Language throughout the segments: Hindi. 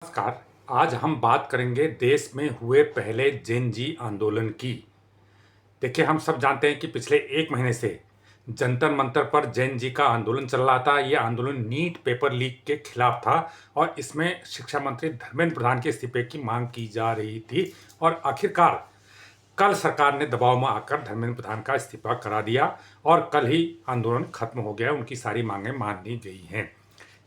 नमस्कार। आज हम बात करेंगे देश में हुए पहले जेन जी आंदोलन की। देखिए, हम सब जानते हैं कि पिछले 1 महीने से जंतर मंतर पर जेन जी का आंदोलन चल रहा था। ये आंदोलन नीट पेपर लीक के खिलाफ था और इसमें शिक्षा मंत्री धर्मेंद्र प्रधान के इस्तीफे की मांग की जा रही थी और आखिरकार कल सरकार ने दबाव में आकर धर्मेंद्र प्रधान का इस्तीफा करा दिया और कल ही आंदोलन खत्म हो गया। उनकी सारी मांगें मान ली गई हैं।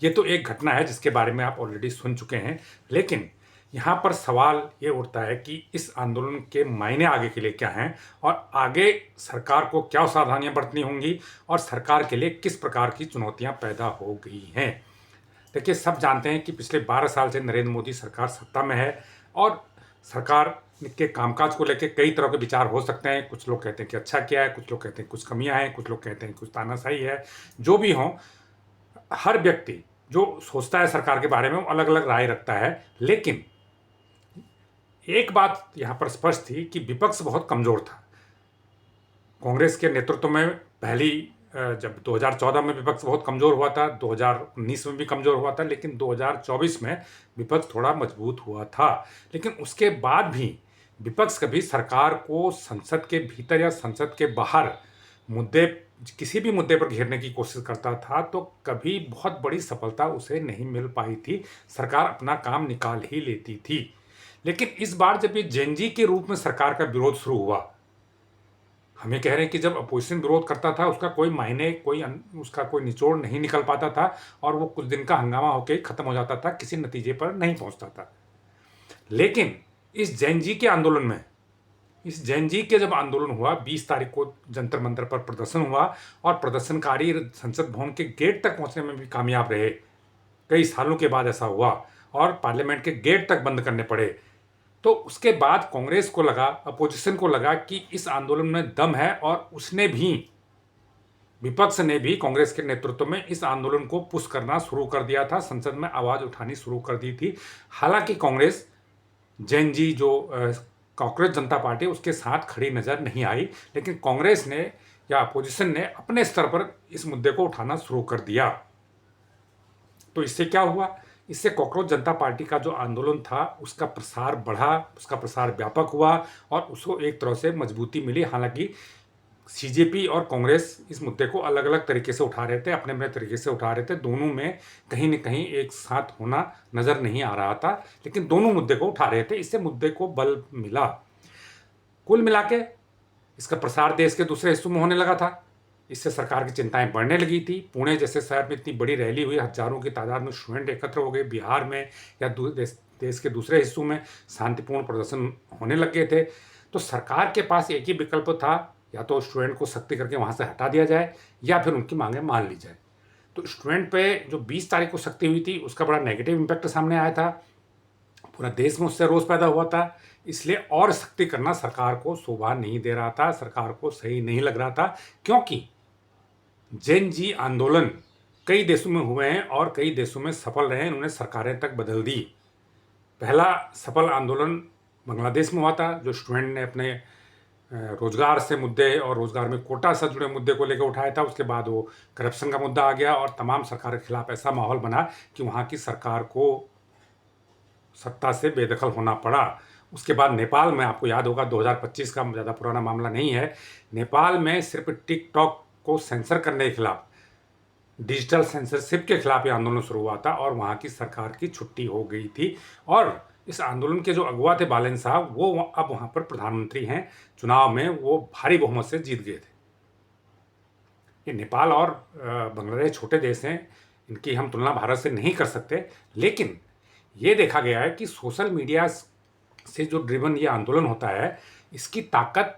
ये तो एक घटना है जिसके बारे में आप ऑलरेडी सुन चुके हैं, लेकिन यहाँ पर सवाल ये उठता है कि इस आंदोलन के मायने आगे के लिए क्या हैं और आगे सरकार को क्या सावधानियां बरतनी होंगी और सरकार के लिए किस प्रकार की चुनौतियां पैदा हो गई हैं। देखिए, सब जानते हैं कि पिछले 12 साल से नरेंद्र मोदी सरकार सत्ता में है और सरकार के कामकाज को लेकर कई तरह के विचार हो सकते हैं। कुछ लोग कहते हैं कि अच्छा किया है, कुछ लोग कहते हैं कुछ कमियां हैं, कुछ लोग कहते हैं कुछ तानाशाही है। जो भी हो, हर व्यक्ति जो सोचता है सरकार के बारे में वो अलग अलग राय रखता है, लेकिन एक बात यहाँ पर स्पष्ट थी कि विपक्ष बहुत कमजोर था। कांग्रेस के नेतृत्व में पहली जब 2014 में विपक्ष बहुत कमजोर हुआ था, 2019 में भी कमजोर हुआ था, लेकिन 2024 में विपक्ष थोड़ा मजबूत हुआ था। लेकिन उसके बाद भी विपक्ष कभी सरकार को संसद के भीतर या संसद के बाहर मुद्दे किसी भी मुद्दे पर घेरने की कोशिश करता था तो कभी बहुत बड़ी सफलता उसे नहीं मिल पाई थी। सरकार अपना काम निकाल ही लेती थी। लेकिन इस बार जब ये जेनजी के रूप में सरकार का विरोध शुरू हुआ, हम ये कह रहे हैं कि जब अपोजिशन विरोध करता था उसका कोई मायने उसका कोई निचोड़ नहीं निकल पाता था और वो कुछ दिन का हंगामा होकर खत्म हो जाता था, किसी नतीजे पर नहीं पहुंचता था। लेकिन इस जेनजी के आंदोलन में, इस जैन जी के जब आंदोलन हुआ, 20 तारीख को जंतर मंतर पर प्रदर्शन हुआ और प्रदर्शनकारी संसद भवन के गेट तक पहुंचने में भी कामयाब रहे। कई सालों के बाद ऐसा हुआ और पार्लियामेंट के गेट तक बंद करने पड़े। तो उसके बाद कांग्रेस को लगा, अपोजिशन को लगा कि इस आंदोलन में दम है और उसने भी, विपक्ष ने भी कांग्रेस के नेतृत्व में इस आंदोलन को पुश करना शुरू कर दिया था, संसद में आवाज उठानी शुरू कर दी थी। हालांकि कांग्रेस जैन जी जो कांग्रेस जनता पार्टी उसके साथ खड़ी नजर नहीं आई, लेकिन कांग्रेस ने या अपोजिशन ने अपने स्तर पर इस मुद्दे को उठाना शुरू कर दिया। तो इससे क्या हुआ? इससे कांग्रेस जनता पार्टी का जो आंदोलन था उसका प्रसार बढ़ा, उसका प्रसार व्यापक हुआ और उसको एक तरह से मजबूती मिली। हालांकि सीजेपी और कांग्रेस इस मुद्दे को अलग अलग तरीके से उठा रहे थे, अपने अपने तरीके से उठा रहे थे। दोनों में कहीं न कहीं एक साथ होना नजर नहीं आ रहा था, लेकिन दोनों मुद्दे को उठा रहे थे। इससे मुद्दे को बल मिला। कुल मिला के इसका प्रसार देश के दूसरे हिस्सों में होने लगा था। इससे सरकार की चिंताएं बढ़ने लगी थी। पुणे जैसे शहर में इतनी बड़ी रैली हुई, हजारों की तादाद में स्टूडेंट एकत्र हो गए। बिहार में या देश के दूसरे हिस्सों में शांतिपूर्ण प्रदर्शन होने लग गए थे। तो सरकार के पास एक ही विकल्प था, या तो स्टूडेंट को सख्ती करके वहाँ से हटा दिया जाए या फिर उनकी मांगें मान ली जाए। तो स्टूडेंट पे जो 20 तारीख को सख्ती हुई थी उसका बड़ा नेगेटिव इम्पैक्ट सामने आया था। पूरा देश में उससे रोष पैदा हुआ था। इसलिए और सख्ती करना सरकार को शोभा नहीं दे रहा था, सरकार को सही नहीं लग रहा था, क्योंकि जेन जी आंदोलन कई देशों में हुए हैं और कई देशों में सफल रहे हैं। उन्होंने सरकारें तक बदल दी। पहला सफल आंदोलन बांग्लादेश में हुआ था, जो स्टूडेंट ने अपने रोजगार से मुद्दे और रोजगार में कोटा से जुड़े मुद्दे को लेकर उठाया था। उसके बाद वो करप्शन का मुद्दा आ गया और तमाम सरकार के खिलाफ ऐसा माहौल बना कि वहाँ की सरकार को सत्ता से बेदखल होना पड़ा। उसके बाद नेपाल में, आपको याद होगा 2025 का ज़्यादा पुराना मामला नहीं है, नेपाल में सिर्फ टिकटॉक को सेंसर करने के खिलाफ, डिजिटल सेंसरशिप के खिलाफ ये आंदोलन शुरू हुआ था और वहाँ की सरकार की छुट्टी हो गई थी। और इस आंदोलन के जो अगुवा थे बालेन साहब, वो अब वहाँ पर प्रधानमंत्री हैं। चुनाव में वो भारी बहुमत से जीत गए थे। ये नेपाल और बांग्लादेश छोटे देश हैं, इनकी हम तुलना भारत से नहीं कर सकते, लेकिन ये देखा गया है कि सोशल मीडिया से जो ड्रिवन ये आंदोलन होता है, इसकी ताकत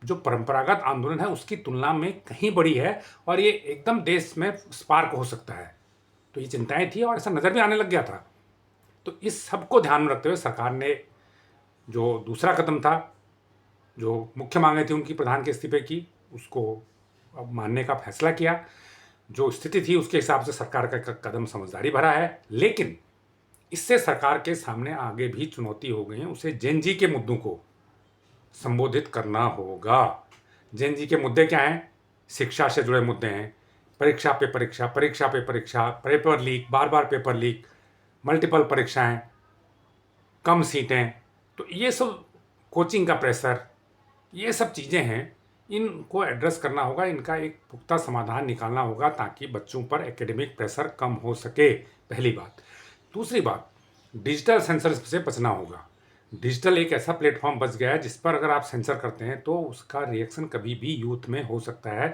जो परंपरागत आंदोलन है उसकी तुलना में कहीं बड़ी है और ये एकदम देश में स्पार्क हो सकता है। तो ये चिंताएं थी और ऐसा नज़र भी आने लग गया था। तो इस सब को ध्यान में रखते हुए सरकार ने जो दूसरा कदम था, जो मुख्य मांगे थी उनकी प्रधान के इस्तीफे की, उसको अब मानने का फैसला किया। जो स्थिति थी उसके हिसाब से सरकार का कदम समझदारी भरा है, लेकिन इससे सरकार के सामने आगे भी चुनौती हो गई है। उसे जेन जी के मुद्दों को संबोधित करना होगा। जेन जी के मुद्दे क्या हैं? शिक्षा से जुड़े मुद्दे हैं, परीक्षा पे परीक्षा, परीक्षा पे परीक्षा, पेपर लीक, बार बार पेपर लीक, मल्टीपल परीक्षाएं, कम सीटें, तो ये सब कोचिंग का प्रेशर, ये सब चीज़ें हैं, इनको एड्रेस करना होगा, इनका एक पुख्ता समाधान निकालना होगा ताकि बच्चों पर एकेडमिक प्रेशर कम हो सके, पहली बात। दूसरी बात, डिजिटल सेंसर से बचना होगा। डिजिटल एक ऐसा प्लेटफॉर्म बच गया है जिस पर अगर आप सेंसर करते हैं तो उसका रिएक्शन कभी भी यूथ में हो सकता है।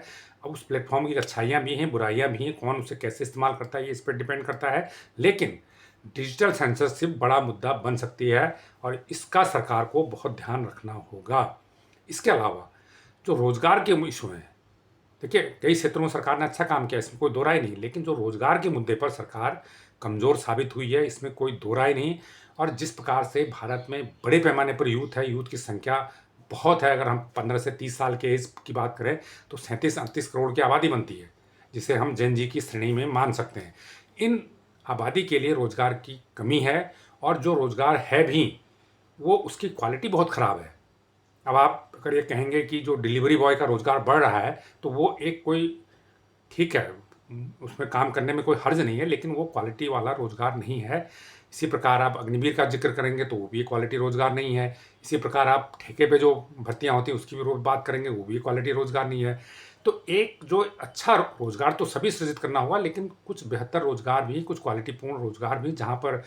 अब उस प्लेटफॉर्म की अच्छाइयाँ भी हैं, बुराइयाँ भी हैं, कौन उसे कैसे इस्तेमाल करता है ये इस पर डिपेंड करता है, लेकिन डिजिटल सेंसरशिप बड़ा मुद्दा बन सकती है और इसका सरकार को बहुत ध्यान रखना होगा। इसके अलावा जो रोजगार के इशू हैं, देखिए कई क्षेत्रों में सरकार ने अच्छा काम किया, इसमें कोई दो राय नहीं, लेकिन जो रोजगार के मुद्दे पर सरकार कमज़ोर साबित हुई है, इसमें कोई दो राय नहीं। और जिस प्रकार से भारत में बड़े पैमाने पर यूथ है, यूथ की संख्या बहुत है, अगर हम 15 से 30 साल के एज की बात करें तो 37-38 करोड़ की आबादी बनती है, जिसे हम जेन जी की श्रेणी में मान सकते हैं। इन आबादी के लिए रोज़गार की कमी है, और जो रोज़गार है भी वो उसकी क्वालिटी बहुत ख़राब है। अब आप अगर ये कहेंगे कि जो डिलीवरी बॉय का रोज़गार बढ़ रहा है तो वो एक कोई ठीक है, उसमें काम करने में कोई हर्ज नहीं है, लेकिन वो क्वालिटी वाला रोज़गार नहीं है। इसी प्रकार आप अग्निवीर का जिक्र करेंगे तो वो भी क्वालिटी रोज़गार नहीं है। इसी प्रकार आप ठेके पे जो भर्तियाँ होती हैं उसकी भी बात करेंगे, वो भी क्वालिटी रोज़गार नहीं है। तो एक जो अच्छा रोज़गार तो सभी सृजित करना होगा, लेकिन कुछ बेहतर रोज़गार भी, कुछ क्वालिटीपूर्ण रोज़गार भी, जहाँ पर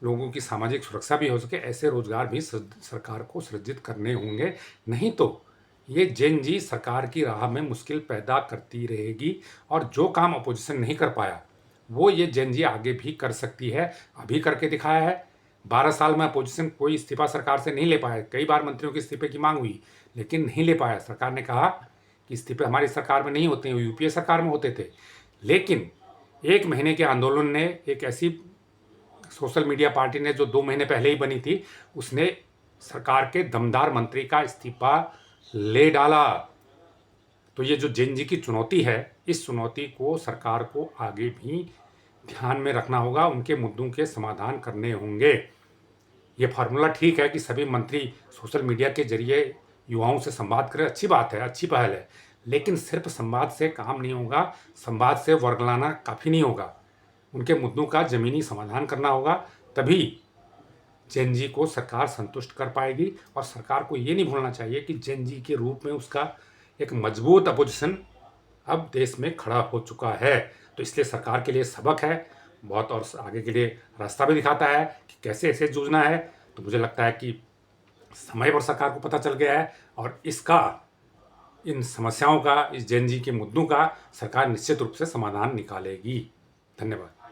लोगों की सामाजिक सुरक्षा भी हो सके, ऐसे रोज़गार भी सरकार को सृजित करने होंगे। नहीं तो ये जेन जी सरकार की राह में मुश्किल पैदा करती रहेगी, और जो काम अपोजिशन नहीं कर पाया वो ये जेन जी आगे भी कर सकती है, अभी करके दिखाया है। 12 साल में अपोजिशन कोई इस्तीफा सरकार से नहीं ले पाया, कई बार मंत्रियों के इस्तीफे की मांग हुई लेकिन नहीं ले पाया। सरकार ने कहा कि इस्तीफे हमारी सरकार में नहीं होते हैं, यूपीए सरकार में होते थे। लेकिन 1 महीने के आंदोलन ने, एक ऐसी सोशल मीडिया पार्टी ने जो 2 महीने पहले ही बनी थी, उसने सरकार के दमदार मंत्री का इस्तीफा ले डाला। तो ये जो जेन जी की चुनौती है, इस चुनौती को सरकार को आगे भी ध्यान में रखना होगा, उनके मुद्दों के समाधान करने होंगे। ये फार्मूला ठीक है कि सभी मंत्री सोशल मीडिया के जरिए युवाओं से संवाद करें, अच्छी बात है, अच्छी पहल है, लेकिन सिर्फ संवाद से काम नहीं होगा, संवाद से वर्गलाना काफ़ी नहीं होगा। उनके मुद्दों का ज़मीनी समाधान करना होगा, तभी जेन जी को सरकार संतुष्ट कर पाएगी। और सरकार को ये नहीं भूलना चाहिए कि जेन जी के रूप में उसका एक मजबूत अपोजिशन अब देश में खड़ा हो चुका है। तो इसलिए सरकार के लिए सबक है बहुत, और आगे के लिए रास्ता भी दिखाता है कि कैसे ऐसे जूझना है। तो मुझे लगता है कि समय पर सरकार को पता चल गया है, और इसका, इन समस्याओं का, इस जेन जी के मुद्दों का सरकार निश्चित रूप से समाधान निकालेगी। धन्यवाद।